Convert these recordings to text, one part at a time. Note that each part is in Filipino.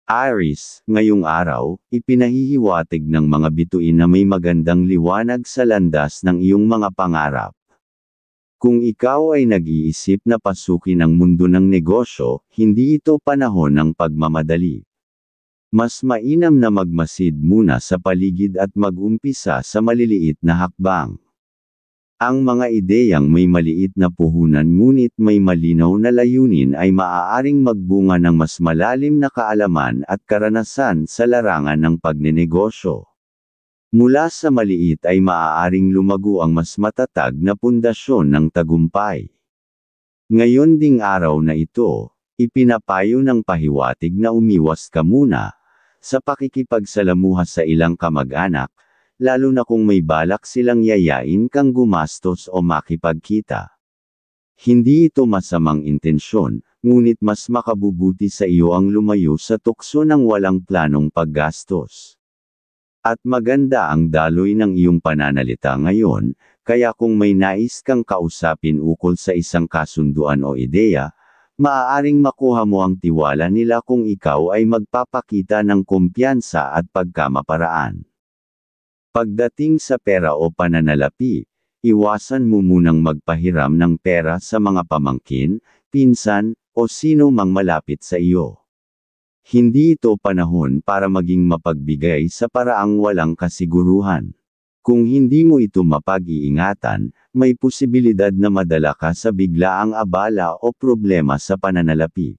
Aries, ngayong araw, ipinahihiwatig ng mga bituin na may magandang liwanag sa landas ng iyong mga pangarap. Kung ikaw ay nag-iisip na pasukin ang mundo ng negosyo, hindi ito panahon ng pagmamadali. Mas mainam na magmasid muna sa paligid at mag-umpisa sa maliliit na hakbang. Ang mga ideyang may maliit na puhunan ngunit may malinaw na layunin ay maaaring magbunga ng mas malalim na kaalaman at karanasan sa larangan ng pagnenegosyo. Mula sa maliit ay maaaring lumago ang mas matatag na pundasyon ng tagumpay. Ngayon ding araw na ito, ipinapayo ng pahiwatig na umiwas ka muna sa pakikipagsalamuha sa ilang kamag-anak, lalo na kung may balak silang yayain kang gumastos o makipagkita. Hindi ito masamang intensyon, ngunit mas makabubuti sa iyo ang lumayo sa tukso ng walang planong paggastos. At maganda ang daloy ng iyong pananalita ngayon, kaya kung may nais kang kausapin ukol sa isang kasunduan o ideya, maaaring makuha mo ang tiwala nila kung ikaw ay magpapakita ng kumpiyansa at pagkamaparaan. Pagdating sa pera o pananalapi, iwasan mo munang magpahiram ng pera sa mga pamangkin, pinsan, o sino mang malapit sa iyo. Hindi ito panahon para maging mapagbigay sa paraang walang kasiguruhan. Kung hindi mo ito mapag-iingatan, may posibilidad na madala ka sa biglaang abala o problema sa pananalapi.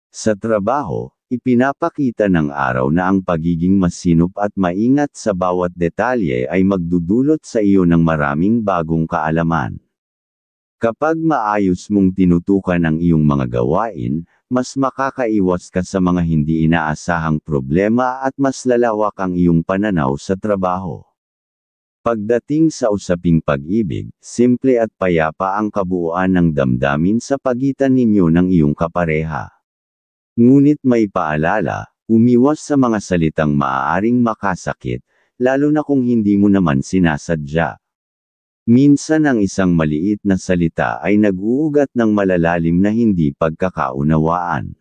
Sa trabaho, ipinapakita ng araw na ang pagiging masinop at maingat sa bawat detalye ay magdudulot sa iyo ng maraming bagong kaalaman. Kapag maayos mong tinutukan ang iyong mga gawain, mas makakaiwas ka sa mga hindi inaasahang problema at mas lalawak ang iyong pananaw sa trabaho. Pagdating sa usaping pag-ibig, simple at payapa ang kabuuan ng damdamin sa pagitan ninyo ng iyong kapareha. Ngunit may paalala, umiwas sa mga salitang maaaring makasakit, lalo na kung hindi mo naman sinasadya. Minsan ang isang maliit na salita ay nag-uugat ng malalalim na hindi pagkakaunawaan.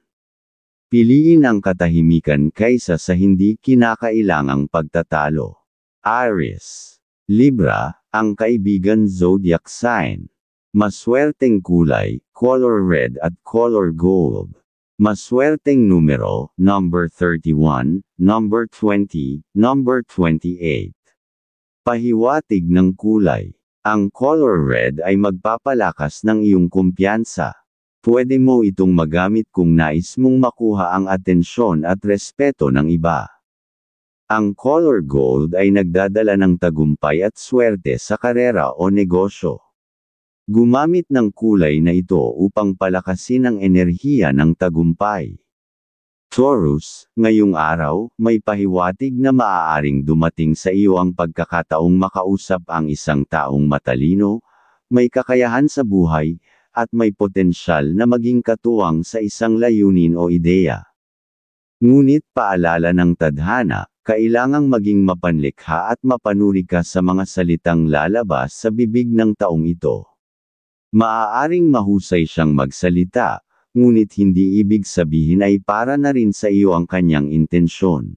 Piliin ang katahimikan kaysa sa hindi kinakailangang pagtatalo. Aries, Libra, ang kaibigan zodiac sign. Maswerteng kulay, color red at color gold. Maswerteng numero, number 31, number 20, number 28. Pahiwatig ng kulay. Ang color red ay magpapalakas ng iyong kumpiyansa. Pwede mo itong magamit kung nais mong makuha ang atensyon at respeto ng iba. Ang color gold ay nagdadala ng tagumpay at swerte sa karera o negosyo. Gumamit ng kulay na ito upang palakasin ang enerhiya ng tagumpay. Taurus, ngayong araw, may pahiwatig na maaaring dumating sa iyo ang pagkakataong makausap ang isang taong matalino, may kakayahan sa buhay, at may potensyal na maging katuwang sa isang layunin o ideya. Ngunit paalala ng tadhana, kailangang maging mapanlikha at mapanuri ka sa mga salitang lalabas sa bibig ng taong ito. Maaaring mahusay siyang magsalita, ngunit hindi ibig sabihin ay para na rin sa iyo ang kanyang intensyon.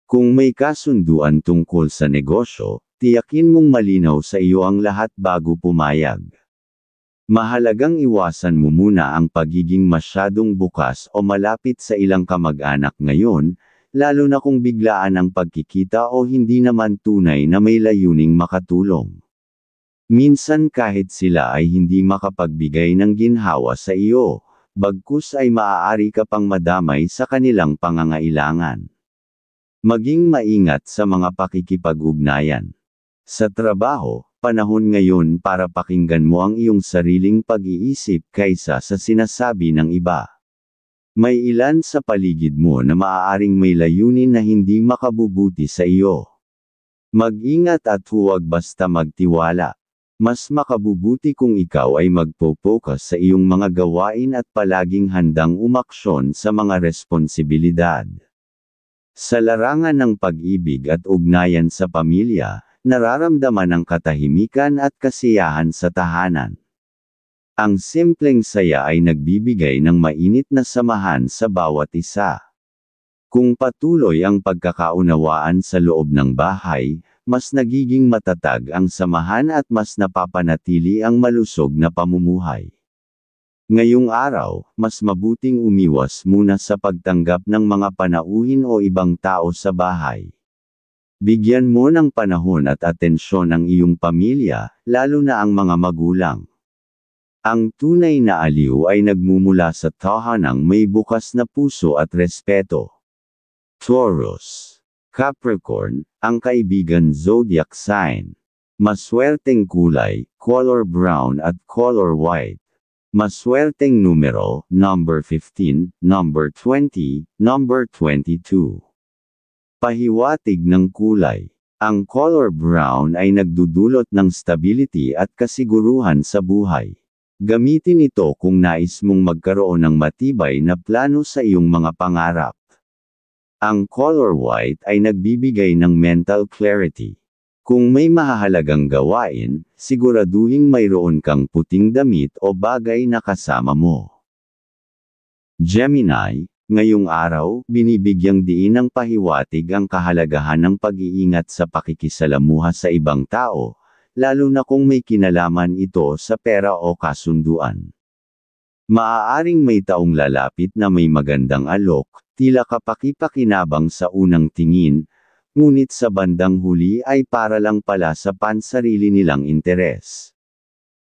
Kung may kasunduan tungkol sa negosyo, tiyakin mong malinaw sa iyo ang lahat bago pumayag. Mahalagang iwasan mo muna ang pagiging masyadong bukas o malapit sa ilang kamag-anak ngayon, lalo na kung biglaan ang pagkikita o hindi naman tunay na may layuning makatulong. Minsan kahit sila ay hindi makapagbigay ng ginhawa sa iyo, bagkus ay maaari ka pang madamay sa kanilang pangangailangan. Maging maingat sa mga pakikipag-ugnayan. Sa trabaho, panahon ngayon para pakinggan mo ang iyong sariling pag-iisip kaysa sa sinasabi ng iba. May ilan sa paligid mo na maaaring may layunin na hindi makabubuti sa iyo. Mag-ingat at huwag basta magtiwala. Mas makabubuti kung ikaw ay magpo-focus sa iyong mga gawain at palaging handang umaksyon sa mga responsibilidad. Sa larangan ng pag-ibig at ugnayan sa pamilya, nararamdaman ang katahimikan at kasiyahan sa tahanan. Ang simpleng saya ay nagbibigay ng mainit na samahan sa bawat isa. Kung patuloy ang pagkakaunawaan sa loob ng bahay, mas nagiging matatag ang samahan at mas napapanatili ang malusog na pamumuhay. Ngayong araw, mas mabuting umiwas muna sa pagtanggap ng mga panauhin o ibang tao sa bahay. Bigyan mo ng panahon at atensyon ang iyong pamilya, lalo na ang mga magulang. Ang tunay na aliw ay nagmumula sa tahanang may bukas na puso at respeto. Taurus, Capricorn, ang kaibigan zodiac sign. Maswerteng kulay, color brown at color white. Maswerteng numero, number 15, number 20, number 22. Pahiwatig ng kulay. Ang color brown ay nagdudulot ng stability at kasiguruhan sa buhay. Gamitin ito kung nais mong magkaroon ng matibay na plano sa iyong mga pangarap. Ang color white ay nagbibigay ng mental clarity. Kung may mahahalagang gawain, siguraduhing mayroon kang puting damit o bagay na kasama mo. Gemini, ngayong araw, binibigyang diin ng pahiwatig ang kahalagahan ng pag-iingat sa pakikisalamuha sa ibang tao, lalo na kung may kinalaman ito sa pera o kasunduan. Maaaring may taong lalapit na may magandang alok, tila kapaki-pakinabang sa unang tingin, ngunit sa bandang huli ay para lang pala sa pansarili nilang interes.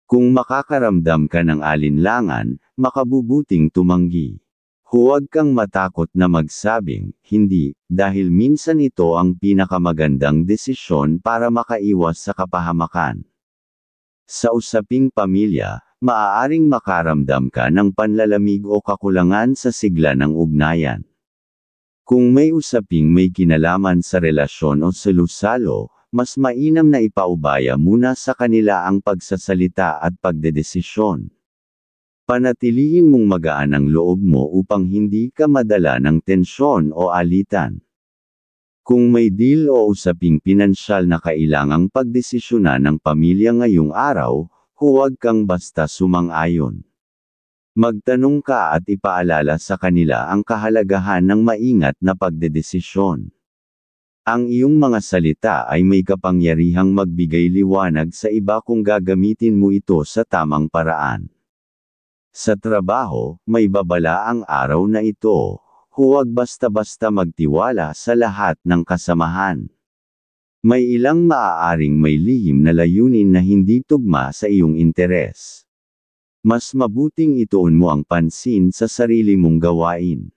Kung makakaramdam ka ng alinlangan, makabubuting tumanggi. Huwag kang matakot na magsabing, hindi, dahil minsan ito ang pinakamagandang desisyon para makaiwas sa kapahamakan. Sa usaping pamilya, maaaring makaramdam ka ng panlalamig o kakulangan sa sigla ng ugnayan. Kung may usaping may kinalaman sa relasyon o salusalo, mas mainam na ipaubaya muna sa kanila ang pagsasalita at pagdedesisyon. Panatilihin mong magaan ang loob mo upang hindi ka madala ng tensyon o alitan. Kung may deal o usaping pinansyal na kailangang pagdesisyonan ng pamilya ngayong araw, huwag kang basta sumang-ayon. Magtanong ka at ipaalala sa kanila ang kahalagahan ng maingat na pagdedesisyon. Ang iyong mga salita ay may kapangyarihang magbigay liwanag sa iba kung gagamitin mo ito sa tamang paraan. Sa trabaho, may babala ang araw na ito. Huwag basta-basta magtiwala sa lahat ng kasamahan. May ilang maaaring may lihim na layunin na hindi tugma sa iyong interes. Mas mabuting ituon mo ang pansin sa sarili mong gawain.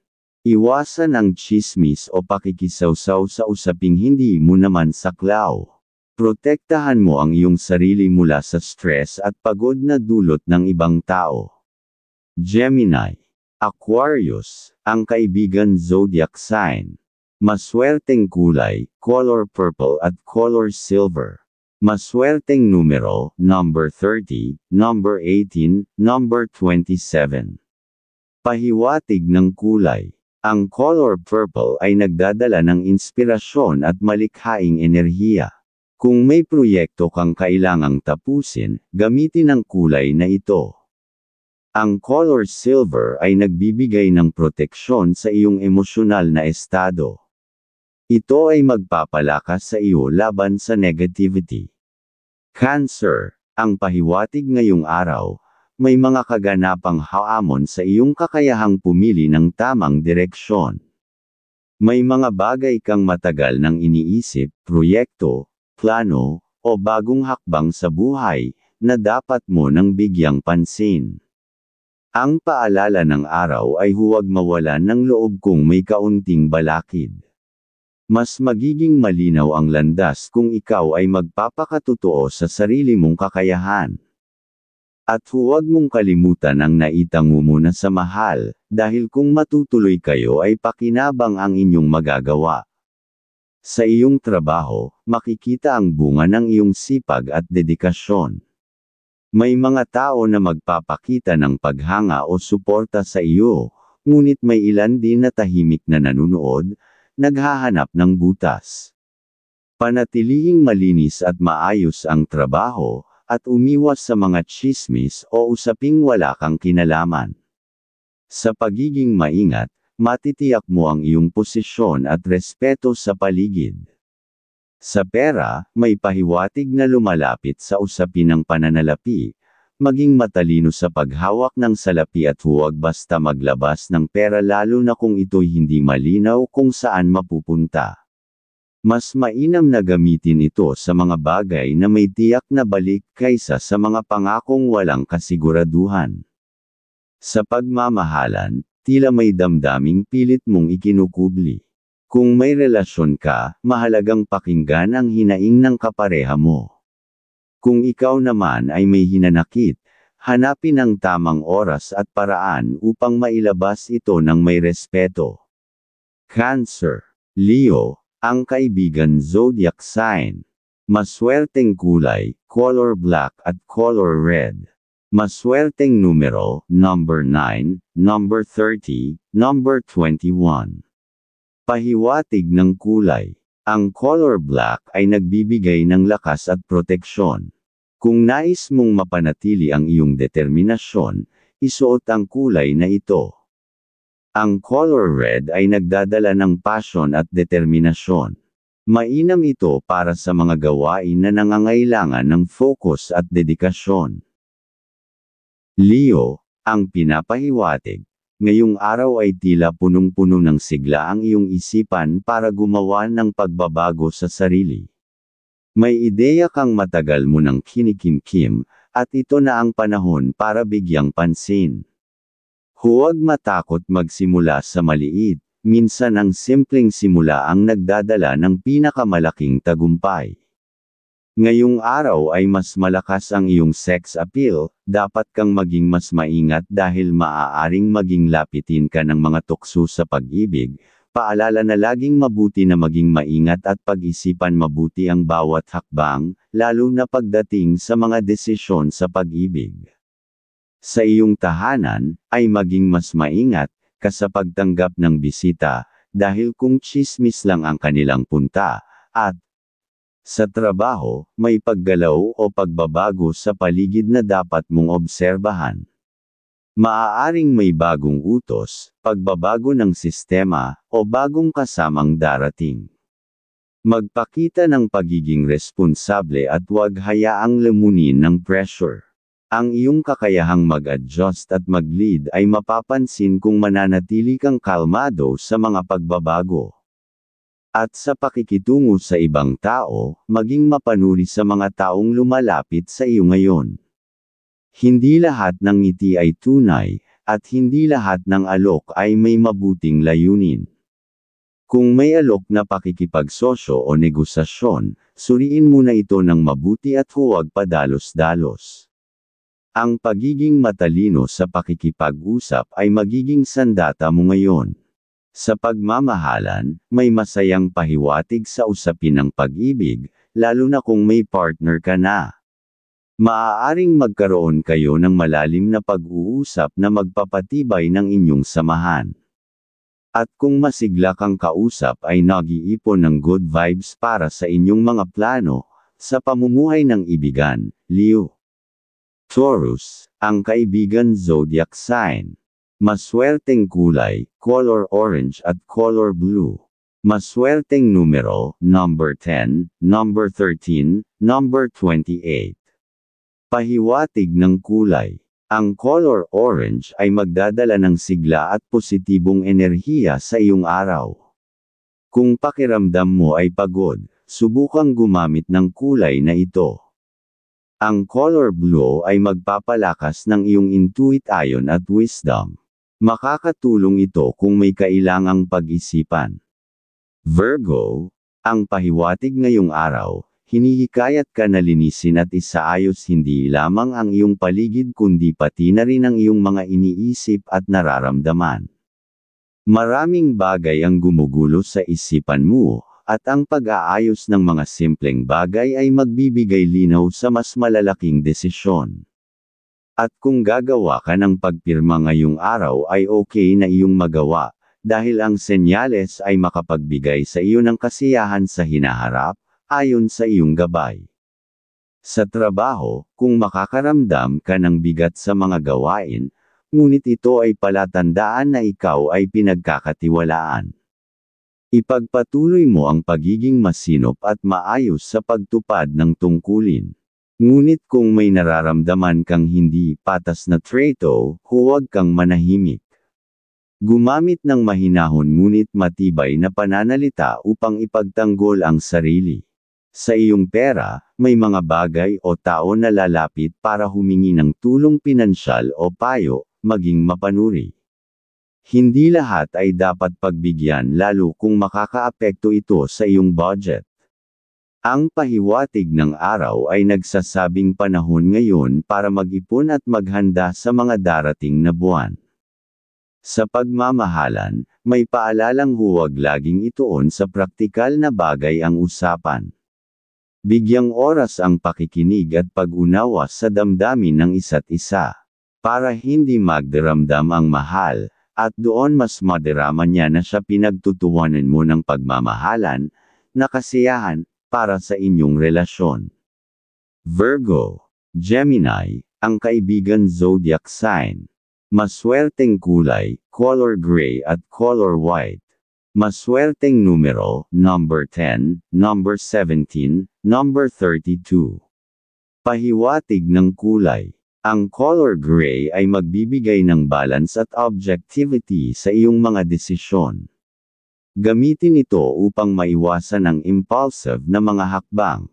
Iwasan ang tsismis o pakikisawsaw sa usaping hindi mo naman saklaw. Protektahan mo ang iyong sarili mula sa stress at pagod na dulot ng ibang tao. Gemini, Aquarius, ang kaibigan zodiac sign. Maswerteng kulay, color purple at color silver. Maswerteng numero, number 30, number 18, number 27. Pahiwatig ng kulay. Ang color purple ay nagdadala ng inspirasyon at malikhaing enerhiya. Kung may proyekto kang kailangang tapusin, gamitin ang kulay na ito. Ang color silver ay nagbibigay ng proteksyon sa iyong emosyonal na estado. Ito ay magpapalakas sa iyo laban sa negativity. Cancer, ang pahiwatig ngayong araw, may mga kaganapang hamon sa iyong kakayahang pumili ng tamang direksyon. May mga bagay kang matagal nang iniisip, proyekto, plano, o bagong hakbang sa buhay, na dapat mo nang bigyang pansin. Ang paalala ng araw ay huwag mawalan ng loob kung may kaunting balakid. Mas magiging malinaw ang landas kung ikaw ay magpapakatotoo sa sarili mong kakayahan. At huwag mong kalimutan ang naitango mo na sa mahal, dahil kung matutuloy kayo ay pakinabang ang inyong magagawa. Sa iyong trabaho, makikita ang bunga ng iyong sipag at dedikasyon. May mga tao na magpapakita ng paghanga o suporta sa iyo, ngunit may ilan din na tahimik na nanunood, naghahanap ng butas. Panatilihing malinis at maayos ang trabaho, at umiwas sa mga tsismis o usaping wala kang kinalaman. Sa pagiging maingat, matitiyak mo ang iyong posisyon at respeto sa paligid. Sa pera, may pahiwatig na lumalapit sa usapin ng pananalapi. Maging matalino sa paghawak ng salapi at huwag basta maglabas ng pera lalo na kung ito'y hindi malinaw kung saan mapupunta. Mas mainam na gamitin ito sa mga bagay na may tiyak na balik kaysa sa mga pangakong walang kasiguraduhan. Sa pagmamahalan, tila may damdaming pilit mong ikinukubli. Kung may relasyon ka, mahalagang pakinggan ang hinaing ng kapareha mo. Kung ikaw naman ay may hinanakit, hanapin ang tamang oras at paraan upang mailabas ito ng may respeto. Cancer. Leo, ang kaibigan zodiac sign. Maswerteng kulay, color black at color red. Maswerteng numero, number 9, number 30, number 21. Pahiwatig ng kulay. Ang color black ay nagbibigay ng lakas at proteksyon. Kung nais mong mapanatili ang iyong determinasyon, isuot ang kulay na ito. Ang color red ay nagdadala ng passion at determinasyon. Mainam ito para sa mga gawain na nangangailangan ng focus at dedikasyon. Leo, ang pinapahiwatig. Ngayong araw ay tila punong-puno ng sigla ang iyong isipan para gumawa ng pagbabago sa sarili. May ideya kang matagal mo nang kinikimkim, at ito na ang panahon para bigyang pansin. Huwag matakot magsimula sa maliit, minsan ang simpleng simula ang nagdadala ng pinakamalaking tagumpay. Ngayong araw ay mas malakas ang iyong sex appeal, dapat kang maging mas maingat dahil maaaring maging lapitin ka ng mga tukso sa pag-ibig. Paalala na laging mabuti na maging maingat at pag-isipan mabuti ang bawat hakbang, lalo na pagdating sa mga desisyon sa pag-ibig. Sa iyong tahanan, ay maging mas maingat ka sa pagtanggap ng bisita, dahil kung tsismis lang ang kanilang punta, at sa trabaho, may paggalaw o pagbabago sa paligid na dapat mong obserbahan. Maaaring may bagong utos, pagbabago ng sistema, o bagong kasamang darating. Magpakita ng pagiging responsable at huwag hayaang lamunin ng pressure. Ang iyong kakayahang mag-adjust at mag-lead ay mapapansin kung mananatili kang kalmado sa mga pagbabago. At sa pakikitungo sa ibang tao, maging mapanuri sa mga taong lumalapit sa iyo ngayon. Hindi lahat ng ngiti ay tunay, at hindi lahat ng alok ay may mabuting layunin. Kung may alok na pakikipagsosyo o negosasyon, suriin muna ito ng mabuti at huwag padalos-dalos. Ang pagiging matalino sa pakikipag-usap ay magiging sandata mo ngayon. Sa pagmamahalan, may masayang pahiwatig sa usapin ng pag-ibig, lalo na kung may partner ka na. Maaaring magkaroon kayo ng malalim na pag-uusap na magpapatibay ng inyong samahan. At kung masigla kang kausap ay nag-iipon ng good vibes para sa inyong mga plano, sa pamumuhay ng ibigan, Leo. Taurus, ang kaibigan zodiac sign. Maswerteng kulay, color orange at color blue. Maswerteng numero, number 10, number 13, number 28. Pahiwatig ng kulay. Ang color orange ay magdadala ng sigla at positibong enerhiya sa iyong araw. Kung pakiramdam mo ay pagod, subukang gumamit ng kulay na ito. Ang color blue ay magpapalakas ng iyong intuition at wisdom. Makakatulong ito kung may kailangang pag-isipan. Virgo, ang pahiwatig ngayong araw, hinihikayat ka na linisin at isaayos hindi lamang ang iyong paligid kundi pati na rin ang iyong mga iniisip at nararamdaman. Maraming bagay ang gumugulo sa isipan mo, at ang pag-aayos ng mga simpleng bagay ay magbibigay linaw sa mas malalaking desisyon. At kung gagawa ka ng pagpirma ngayong araw ay okay na iyong magawa, dahil ang senyales ay makapagbigay sa iyo ng kasiyahan sa hinaharap, ayon sa iyong gabay. Sa trabaho, kung makakaramdam ka ng bigat sa mga gawain, ngunit ito ay palatandaan na ikaw ay pinagkakatiwalaan. Ipagpatuloy mo ang pagiging masinop at maayos sa pagtupad ng tungkulin. Ngunit kung may nararamdaman kang hindi patas na treto, huwag kang manahimik. Gumamit ng mahinahon ngunit matibay na pananalita upang ipagtanggol ang sarili. Sa iyong pera, may mga bagay o tao na lalapit para humingi ng tulong pinansyal o payo, maging mapanuri. Hindi lahat ay dapat pagbigyan lalo kung makakaapekto ito sa iyong budget. Ang pahiwatig ng araw ay nagsasabing panahon ngayon para mag-ipon at maghanda sa mga darating na buwan. Sa pagmamahalan, may paalalang huwag laging ituon sa praktikal na bagay ang usapan. Bigyang oras ang pakikinig at pag-unawa sa damdamin ng isa't isa, para hindi magdaramdam ang mahal, at doon mas madarama niya na siya pinagtutuwanan mo ng pagmamahalan, na kasiyahan, para sa inyong relasyon. Virgo, Gemini, ang kaibigan zodiac sign. Maswerteng kulay, color gray at color white. Maswerteng numero, number 10, number 17, number 32. Pahiwatig ng kulay. Ang color gray ay magbibigay ng balance at objectivity sa iyong mga desisyon. Gamitin ito upang maiwasan ang impulsive na mga hakbang.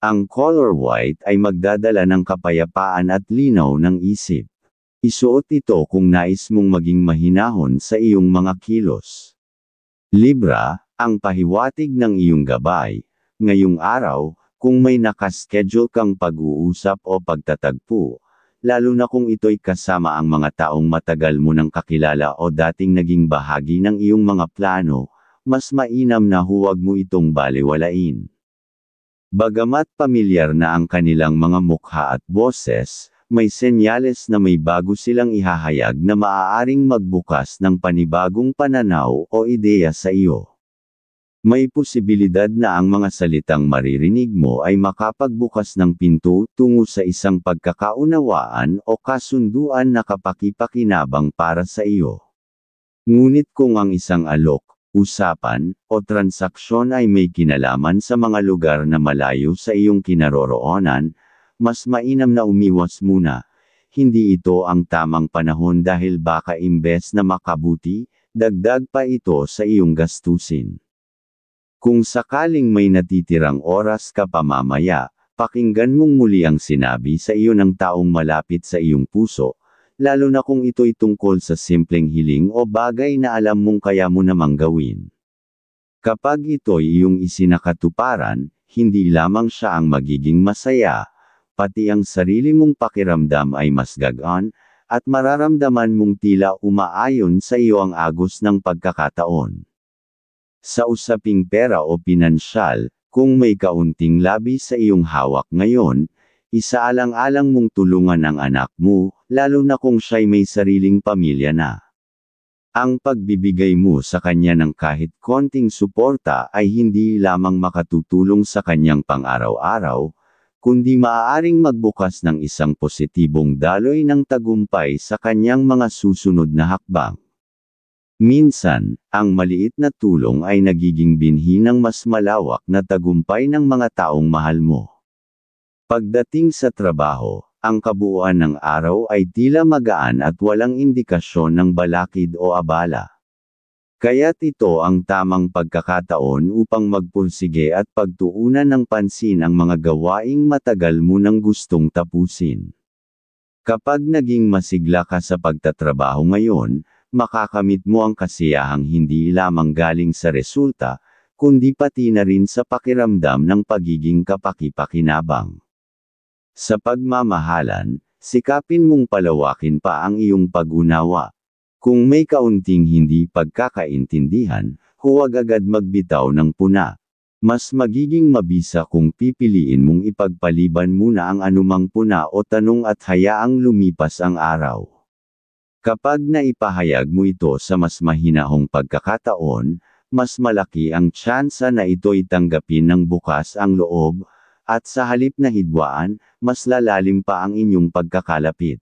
Ang color white ay magdadala ng kapayapaan at linaw ng isip. Isuot ito kung nais mong maging mahinahon sa iyong mga kilos. Libra, ang pahiwatig ng iyong gabay. Ngayong araw, kung may nakaschedule kang pag-uusap o pagtatagpo, lalo na kung ito'y kasama ang mga taong matagal mo nang kakilala o dating naging bahagi ng iyong mga plano, mas mainam na huwag mo itong balewalain. Bagamat pamilyar na ang kanilang mga mukha at boses, may senyales na may bago silang ihahayag na maaaring magbukas ng panibagong pananaw o ideya sa iyo. May posibilidad na ang mga salitang maririnig mo ay makapagbukas ng pinto tungo sa isang pagkakaunawaan o kasunduan na kapakipakinabang para sa iyo. Ngunit kung ang isang alok, usapan, o transaksyon ay may kinalaman sa mga lugar na malayo sa iyong kinaroroonan, mas mainam na umiwas muna. Hindi ito ang tamang panahon dahil baka imbes na makabuti, dagdag pa ito sa iyong gastusin. Kung sakaling may natitirang oras ka pa mamaya, pakinggan mong muli ang sinabi sa iyo ng taong malapit sa iyong puso, lalo na kung ito'y tungkol sa simpleng hiling o bagay na alam mong kaya mo namang gawin. Kapag ito'y iyong isinakatuparan, hindi lamang siya ang magiging masaya, pati ang sarili mong pakiramdam ay mas gagaan, at mararamdaman mong tila umaayon sa iyo ang agos ng pagkakataon. Sa usaping pera o pinansyal, kung may kaunting labi sa iyong hawak ngayon, isaalang-alang mong tulungan ang anak mo, lalo na kung siya'y may sariling pamilya na. Ang pagbibigay mo sa kanya ng kahit konting suporta ay hindi lamang makatutulong sa kanyang pang-araw-araw, kundi maaaring magbukas ng isang positibong daloy ng tagumpay sa kanyang mga susunod na hakbang. Minsan, ang maliit na tulong ay nagiging binhi ng mas malawak na tagumpay ng mga taong mahal mo. Pagdating sa trabaho, ang kabuuan ng araw ay tila magaan at walang indikasyon ng balakid o abala. Kaya't ito ang tamang pagkakataon upang magpursige at pagtuunan ng pansin ang mga gawaing matagal mo nang gustong tapusin. Kapag naging masigla ka sa pagtatrabaho ngayon, makakamit mo ang kasiyahang hindi lamang galing sa resulta, kundi pati na rin sa pakiramdam ng pagiging kapakipakinabang. Sa pagmamahalan, sikapin mong palawakin pa ang iyong pag-unawa. Kung may kaunting hindi pagkakaintindihan, huwag agad magbitaw ng puna. Mas magiging mabisa kung pipiliin mong ipagpaliban muna ang anumang puna o tanong at hayaang lumipas ang araw. Kapag naipahayag mo ito sa mas mahinahong pagkakataon, mas malaki ang tsansa na ito'y tanggapin ng bukas ang loob, at sa halip na hidwaan, mas lalalim pa ang inyong pagkakalapit.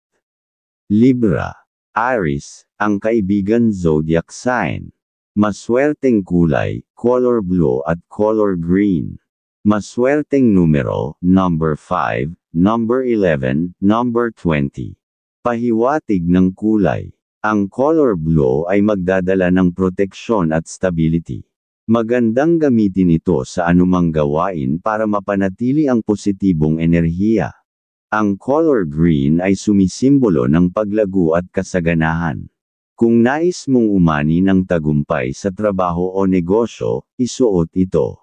Libra. Aries, ang kaibigan zodiac sign. Maswerteng kulay, color blue at color green. Maswerteng numero, number 5, number 11, number 20. Pahiwatig ng kulay. Ang color blue ay magdadala ng proteksyon at stability. Magandang gamitin ito sa anumang gawain para mapanatili ang positibong enerhiya. Ang color green ay sumisimbolo ng paglago at kasaganahan. Kung nais mong umani ng tagumpay sa trabaho o negosyo, isuot ito.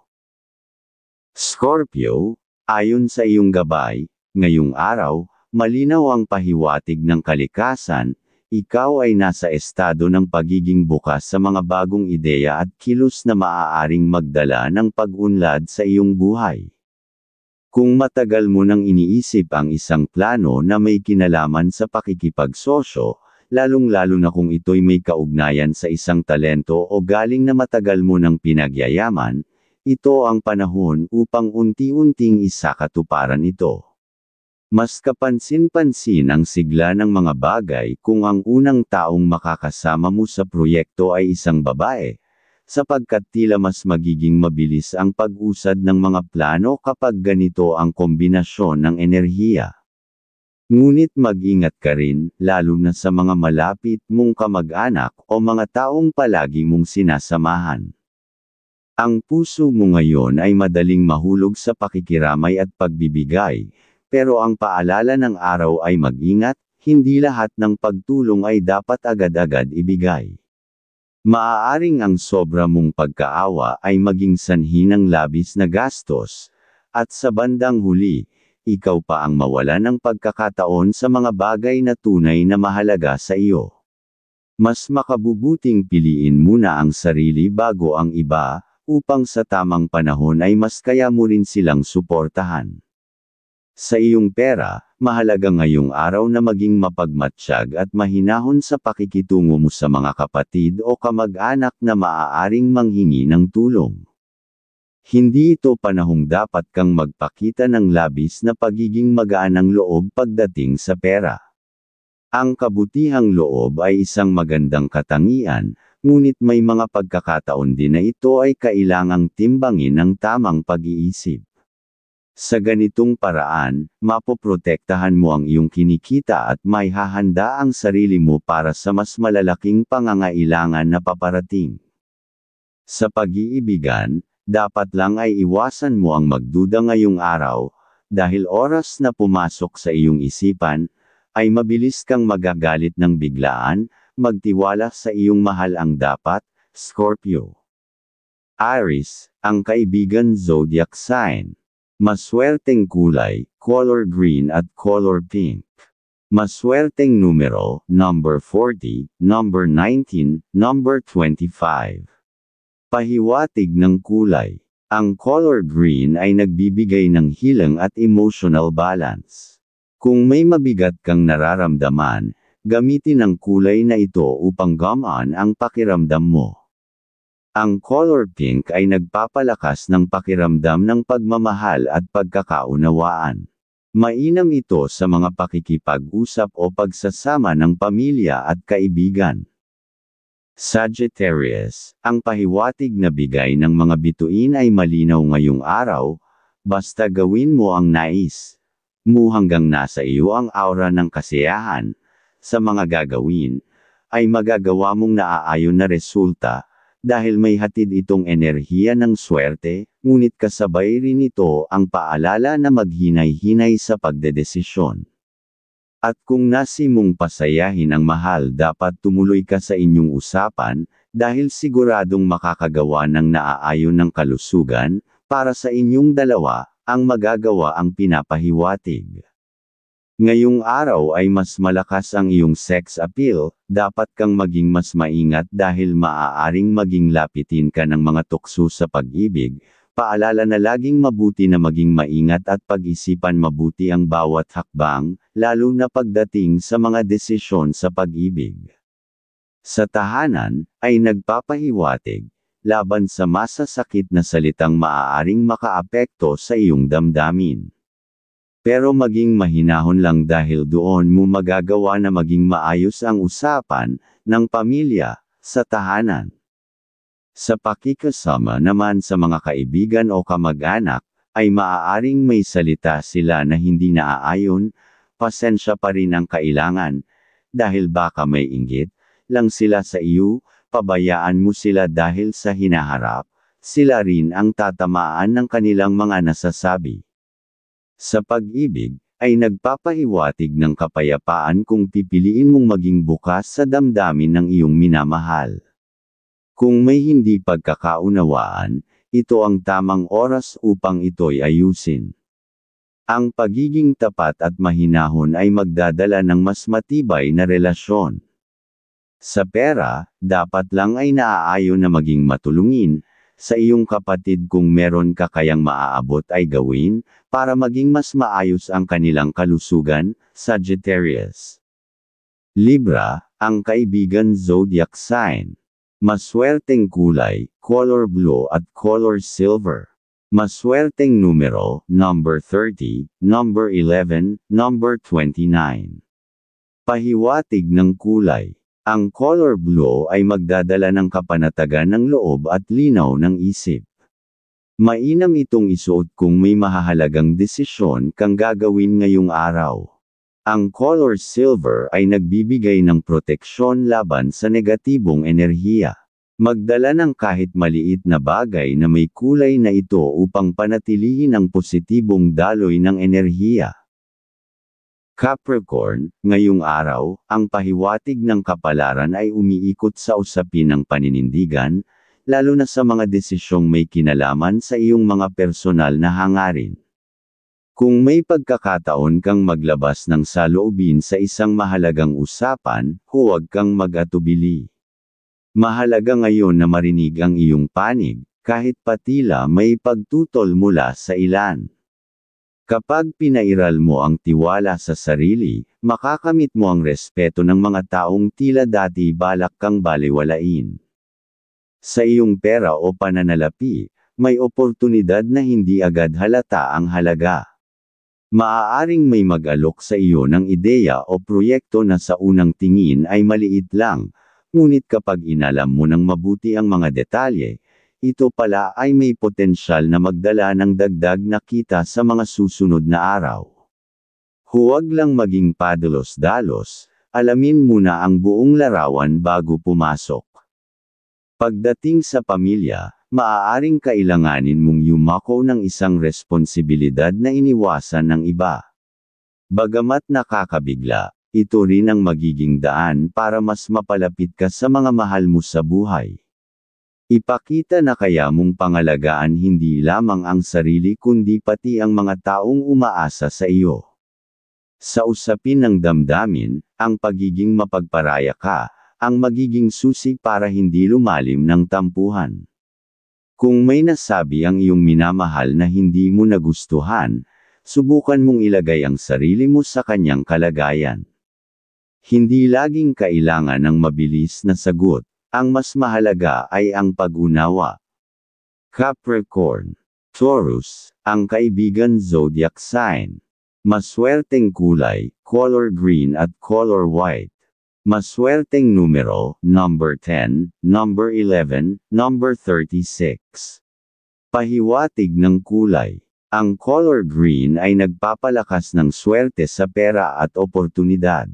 Scorpio, ayon sa iyong gabay, ngayong araw, malinaw ang pahiwatig ng kalikasan, ikaw ay nasa estado ng pagiging bukas sa mga bagong ideya at kilos na maaaring magdala ng pag-unlad sa iyong buhay. Kung matagal mo nang iniisip ang isang plano na may kinalaman sa pakikipagsosyo, lalong-lalo na kung ito'y may kaugnayan sa isang talento o galing na matagal mo nang pinagyayaman, ito ang panahon upang unti-unting isakatuparan ito. Mas kapansin-pansin ang sigla ng mga bagay kung ang unang taong makakasama mo sa proyekto ay isang babae, sapagkat tila mas magiging mabilis ang pag-usad ng mga plano kapag ganito ang kombinasyon ng enerhiya. Ngunit mag-ingat ka rin, lalo na sa mga malapit mong kamag-anak o mga taong palagi mong sinasamahan. Ang puso mo ngayon ay madaling mahulog sa pakikiramay at pagbibigay, pero ang paalala ng araw ay mag-ingat, hindi lahat ng pagtulong ay dapat agad-agad ibigay. Maaaring ang sobra mong pagkaawa ay maging sanhi ng labis na gastos, at sa bandang huli, ikaw pa ang mawala ng pagkakataon sa mga bagay na tunay na mahalaga sa iyo. Mas makabubuting piliin muna ang sarili bago ang iba, upang sa tamang panahon ay mas kaya mo rin silang suportahan. Sa iyong pera, mahalaga ngayong araw na maging mapagmatsyag at mahinahon sa pakikitungo mo sa mga kapatid o kamag-anak na maaaring manghingi ng tulong. Hindi ito panahong dapat kang magpakita ng labis na pagiging magaan ng loob pagdating sa pera. Ang kabutihang loob ay isang magandang katangian, ngunit may mga pagkakataon din na ito ay kailangang timbangin ng tamang pag-iisip. Sa ganitong paraan, mapoprotektahan mo ang iyong kinikita at maihahanda ang sarili mo para sa mas malalaking pangangailangan na paparating. Sa pag-iibigan, dapat lang ay iwasan mo ang magduda ngayong araw, dahil oras na pumasok sa iyong isipan, ay mabilis kang magagalit ng biglaan, magtiwala sa iyong mahal ang dapat, Scorpio. Aries, ang kaibigan zodiac sign. Maswerteng kulay, color green at color pink. Maswerteng numero, number 40, number 19, number 25. Pahiwatig ng kulay. Ang color green ay nagbibigay ng hilang at emotional balance. Kung may mabigat kang nararamdaman, gamitin ang kulay na ito upang gamaan ang pakiramdam mo. Ang color pink ay nagpapalakas ng pakiramdam ng pagmamahal at pagkakaunawaan. Mainam ito sa mga pakikipag-usap o pagsasama ng pamilya at kaibigan. Sagittarius, ang pahiwatig na bigay ng mga bituin ay malinaw ngayong araw, basta gawin mo ang nais mo hanggang nasa iyo ang aura ng kasiyahan, sa mga gagawin, ay magagawa mong naaayon na resulta, dahil may hatid itong enerhiya ng swerte, ngunit kasabay rin ito ang paalala na maghinay-hinay sa pagdedesisyon. At kung nasi mong pasayahin ang mahal dapat tumuloy ka sa inyong usapan, dahil siguradong makakagawa ng naaayon ng kalusugan, para sa inyong dalawa, ang magagawa ang pinapahiwatig. Ngayong araw ay mas malakas ang iyong sex appeal, dapat kang maging mas maingat dahil maaaring maging lapitin ka ng mga tukso sa pag-ibig. Paalala na laging mabuti na maging maingat at pag-isipan mabuti ang bawat hakbang, lalo na pagdating sa mga desisyon sa pag-ibig. Sa tahanan, ay nagpapahiwatig, laban sa masasakit na salitang maaaring makaapekto sa iyong damdamin. Pero maging mahinahon lang dahil doon mo magagawa na maging maayos ang usapan ng pamilya sa tahanan. Sa pakikasama naman sa mga kaibigan o kamag-anak, ay maaaring may salita sila na hindi naaayon, pasensya pa rin ang kailangan, dahil baka may inggit lang sila sa iyo, pabayaan mo sila dahil sa hinaharap, sila rin ang tatamaan ng kanilang mga nasasabi. Sa pag-ibig, ay nagpapahiwatig ng kapayapaan kung pipiliin mong maging bukas sa damdamin ng iyong minamahal. Kung may hindi pagkakaunawaan, ito ang tamang oras upang ito'y ayusin. Ang pagiging tapat at mahinahon ay magdadala ng mas matibay na relasyon. Sa pera, dapat lang ay naaayon na maging matulungin sa iyong kapatid kung meron ka kayang maaabot ay gawin, para maging mas maayos ang kanilang kalusugan, Sagittarius. Libra, ang kaibigan zodiac sign. Maswerteng kulay, color blue at color silver. Maswerteng numero, number 30, number 11, number 29. Pahiwatig ng kulay. Ang color blue ay magdadala ng kapanatagan ng loob at linaw ng isip. Mainam itong isuot kung may mahahalagang desisyon kang gagawin ngayong araw. Ang color silver ay nagbibigay ng proteksyon laban sa negatibong enerhiya. Magdala ng kahit maliit na bagay na may kulay na ito upang panatilihin ang positibong daloy ng enerhiya. Capricorn, ngayong araw, ang pahiwatig ng kapalaran ay umiikot sa usapin ng paninindigan, lalo na sa mga desisyong may kinalaman sa iyong mga personal na hangarin. Kung may pagkakataon kang maglabas ng saloobin sa isang mahalagang usapan, huwag kang mag-atubili. Mahalaga ngayon na marinig ang iyong panig, kahit patila may pagtutol mula sa ilan. Kapag pinairal mo ang tiwala sa sarili, makakamit mo ang respeto ng mga taong tila dati balak kang balewalain. Sa iyong pera o pananalapi, may oportunidad na hindi agad halata ang halaga. Maaaring may mag-alok sa iyo ng ideya o proyekto na sa unang tingin ay maliit lang, ngunit kapag inalam mo ng mabuti ang mga detalye, ito pala ay may potensyal na magdala ng dagdag na kita sa mga susunod na araw. Huwag lang maging padalos-dalos, alamin muna ang buong larawan bago pumasok. Pagdating sa pamilya, maaaring kailanganin mong yumako ng isang responsibilidad na iniwasan ng iba. Bagamat nakakabigla, ito rin ang magiging daan para mas mapalapit ka sa mga mahal mo sa buhay. Ipakita na kaya mong pangalagaan hindi lamang ang sarili kundi pati ang mga taong umaasa sa iyo. Sa usapin ng damdamin, ang pagiging mapagparaya ka, ang magiging susi para hindi lumalim ng tampuhan. Kung may nasabi ang iyong minamahal na hindi mo nagustuhan, subukan mong ilagay ang sarili mo sa kanyang kalagayan. Hindi laging kailangan ng mabilis na sagot, ang mas mahalaga ay ang pag-unawa. Capricorn, Taurus, ang kaibigan zodiac sign. Maswerteng kulay, color green at color white. Maswerteng numero, number 10, number 11, number 36. Pahiwatig ng kulay. Ang color green ay nagpapalakas ng swerte sa pera at oportunidad.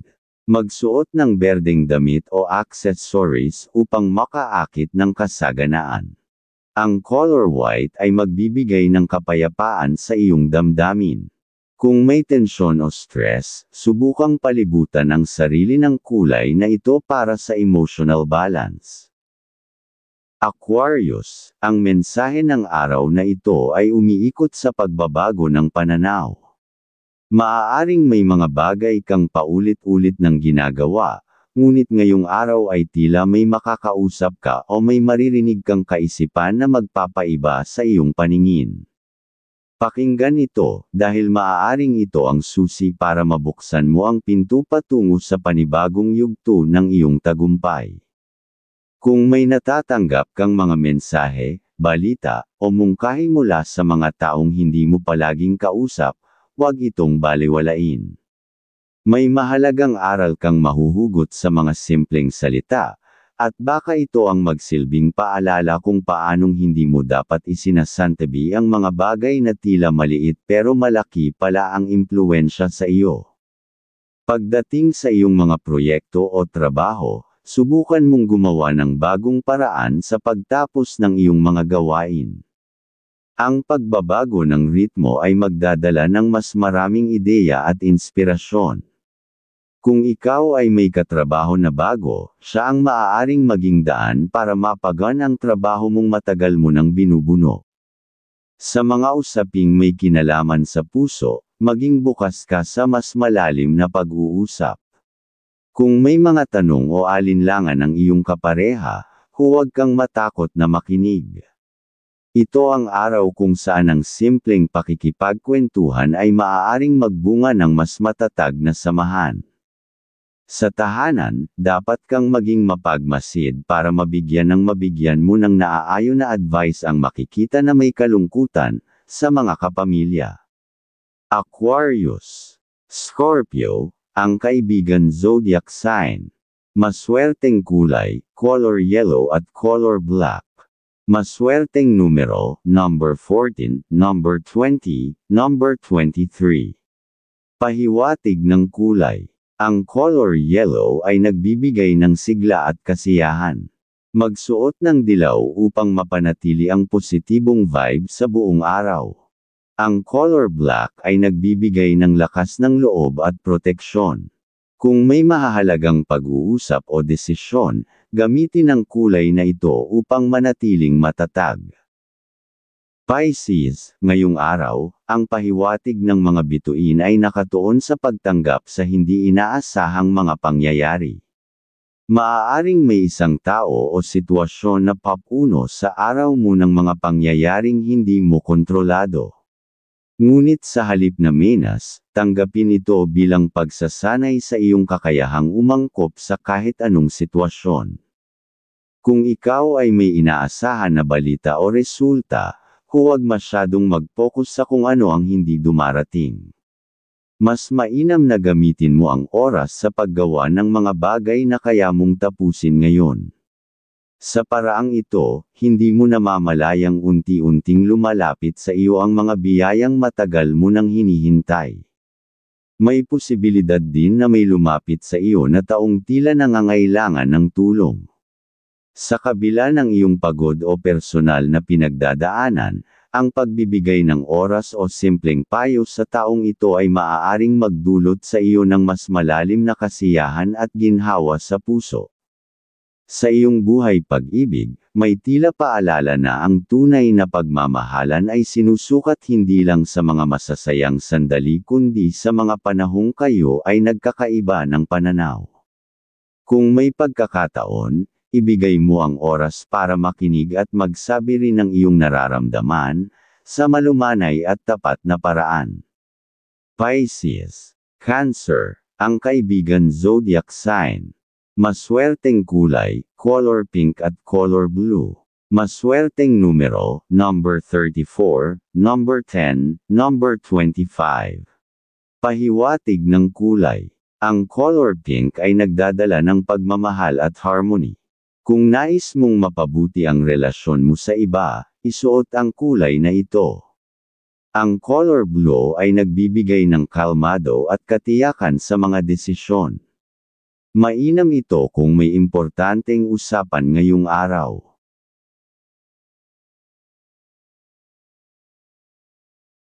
Magsuot ng berdeng damit o accessories upang makaakit ng kasaganaan. Ang color white ay magbibigay ng kapayapaan sa iyong damdamin. Kung may tensyon o stress, subukang palibutan ang sarili ng kulay na ito para sa emotional balance. Aquarius, ang mensahe ng araw na ito ay umiikot sa pagbabago ng pananaw. Maaaring may mga bagay kang paulit-ulit ng ginagawa, ngunit ngayong araw ay tila may makakausap ka o may maririnig kang kaisipan na magpapaiba sa iyong paningin. Pakinggan ito, dahil maaaring ito ang susi para mabuksan mo ang pinto patungo sa panibagong yugto ng iyong tagumpay. Kung may natatanggap kang mga mensahe, balita, o mungkahi mula sa mga taong hindi mo palaging kausap, huwag itong balewalain. May mahalagang aral kang mahuhugot sa mga simpleng salita, at baka ito ang magsilbing paalala kung paanong hindi mo dapat isinasantabi ang mga bagay na tila maliit pero malaki pala ang impluwensya sa iyo. Pagdating sa iyong mga proyekto o trabaho, subukan mong gumawa ng bagong paraan sa pagtapos ng iyong mga gawain. Ang pagbabago ng ritmo ay magdadala ng mas maraming ideya at inspirasyon. Kung ikaw ay may katrabaho na bago, siya ang maaaring maging daan para mapagan ang trabaho mong matagal mo nang binubuno. Sa mga usaping may kinalaman sa puso, maging bukas ka sa mas malalim na pag-uusap. Kung may mga tanong o alinlangan ang iyong kapareha, huwag kang matakot na makinig. Ito ang araw kung saan ang simpleng pakikipagkwentuhan ay maaaring magbunga ng mas matatag na samahan. Sa tahanan, dapat kang maging mapagmasid para mabigyan mo ng naaayon na advice ang makikita na may kalungkutan sa mga kapamilya. Aquarius. Scorpio, ang kaibigan zodiac sign. Maswerteng kulay, color yellow at color black. Maswerteng numero, number 14, number 20, number 23. Pahiwatig ng kulay. Ang color yellow ay nagbibigay ng sigla at kasiyahan. Magsuot ng dilaw upang mapanatili ang positibong vibe sa buong araw. Ang color black ay nagbibigay ng lakas ng loob at proteksyon. Kung may mahahalagang pag-uusap o desisyon, gamitin ang kulay na ito upang manatiling matatag. Pisces, ngayong araw, ang pahiwatig ng mga bituin ay nakatuon sa pagtanggap sa hindi inaasahang mga pangyayari. Maaaring may isang tao o sitwasyon na papuno sa araw mo ng mga pangyayaring hindi mo kontrolado. Ngunit sa halip na menas, tanggapin ito bilang pagsasanay sa iyong kakayahang umangkop sa kahit anong sitwasyon. Kung ikaw ay may inaasahan na balita o resulta, huwag masyadong mag-focus sa kung ano ang hindi dumarating. Mas mainam na gamitin mo ang oras sa paggawa ng mga bagay na kaya mong tapusin ngayon. Sa paraang ito, hindi mo namamalayang unti-unting lumalapit sa iyo ang mga biyayang matagal mo nang hinihintay. May posibilidad din na may lumapit sa iyo na taong tila nangangailangan ng tulong. Sa kabila ng iyong pagod o personal na pinagdadaanan, ang pagbibigay ng oras o simpleng payo sa taong ito ay maaaring magdulot sa iyo ng mas malalim na kasiyahan at ginhawa sa puso. Sa iyong buhay pag-ibig, may tila paalala na ang tunay na pagmamahalan ay sinusukat hindi lang sa mga masasayang sandali kundi sa mga panahong kayo ay nagkakaiba ng pananaw. Kung may pagkakataon, ibigay mo ang oras para makinig at magsabi rin ng iyong nararamdaman, sa malumanay at tapat na paraan. Pisces. Cancer, ang kaibigan zodiac sign. Maswerteng kulay, color pink at color blue. Maswerteng numero, number 34, number 10, number 25. Pahiwatig ng kulay. Ang color pink ay nagdadala ng pagmamahal at harmony. Kung nais mong mapabuti ang relasyon mo sa iba, isuot ang kulay na ito. Ang color blue ay nagbibigay ng kalmado at katiyakan sa mga desisyon. Mainam ito kung may importanteng usapan ngayong araw.